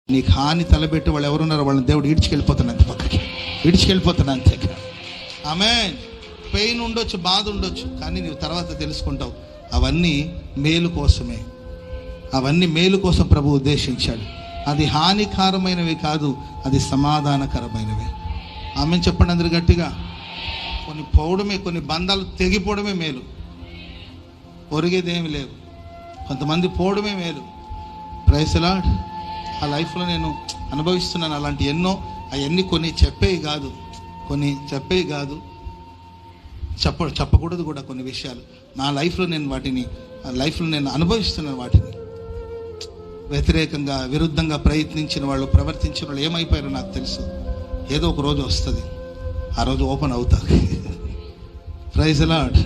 నీకు హాని తలబెట్టి వాళ్ళు ఎవరున్నారో వాళ్ళని దేవుడు ఈడ్చుకెళ్ళిపోతాను అంతే, పక్కకి ఈడ్చుకెళ్ళిపోతాను అంతే. ఆమె పెయిన్ ఉండొచ్చు, బాధ ఉండొచ్చు, కానీ నీవు తర్వాత తెలుసుకుంటావు అవన్నీ మేలు కోసమే, అవన్నీ మేలు కోసం ప్రభు ఉద్దేశించాడు. అది హానికరమైనవి కాదు, అది సమాధానకరమైనవి. ఆమె చెప్పండి అందరు గట్టిగా. కొన్ని పోవడమే, కొన్ని బంధాలు తెగిపోవడమే మేలు, ఒరిగేదేమి లేవు. కొంతమంది పోవడమే మేలు. Praise the lord. ఆ లైఫ్లో నేను అనుభవిస్తున్నాను అలాంటి ఎన్నో. అవన్నీ కొన్ని చెప్పేవి కాదు, చెప్పకూడదు కూడా కొన్ని విషయాలు. నా లైఫ్లో నేను వాటిని అనుభవిస్తున్నాను. వాటిని వ్యతిరేకంగా, విరుద్ధంగా ప్రయత్నించిన వాళ్ళు, ప్రవర్తించిన వాళ్ళు ఏమైపోయారో నాకు తెలుసు. ఏదో ఒక రోజు వస్తుంది, ఆ రోజు ఓపెన్ అవుతుంది. Praise the Lord.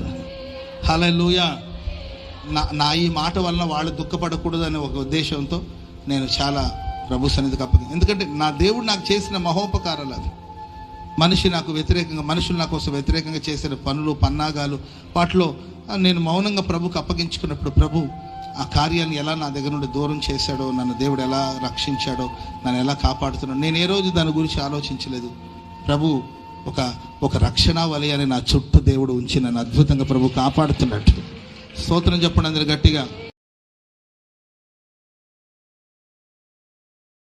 హల్లెలూయా. నా ఈ మాట వలన వాళ్ళు దుఃఖపడకూడదు అనే ఒక ఉద్దేశంతో నేను చాలా ప్రభు సన్నిధికి ఎందుకంటే నా దేవుడు నాకు చేసిన మహోపకారాలు అవి. మనుషులు నా కోసం వ్యతిరేకంగా చేసిన పనులు, పన్నాగాలు, వాటిలో నేను మౌనంగా ప్రభుకి అప్పగించుకున్నప్పుడు ప్రభు ఆ కార్యాన్ని ఎలా నా దగ్గర నుండి దూరం చేశాడో, నన్ను దేవుడు ఎలా రక్షించాడో, నన్ను ఎలా కాపాడుతున్నాడో, నేను ఏ రోజు దాని గురించి ఆలోచించలేదు. ప్రభు ఒక రక్షణ వలయాన్ని నా చుట్టూ దేవుడు ఉంచి నన్ను అద్భుతంగా ప్రభు కాపాడుతున్నట్టు. స్తోత్రం చెప్పండి అందరు గట్టిగా.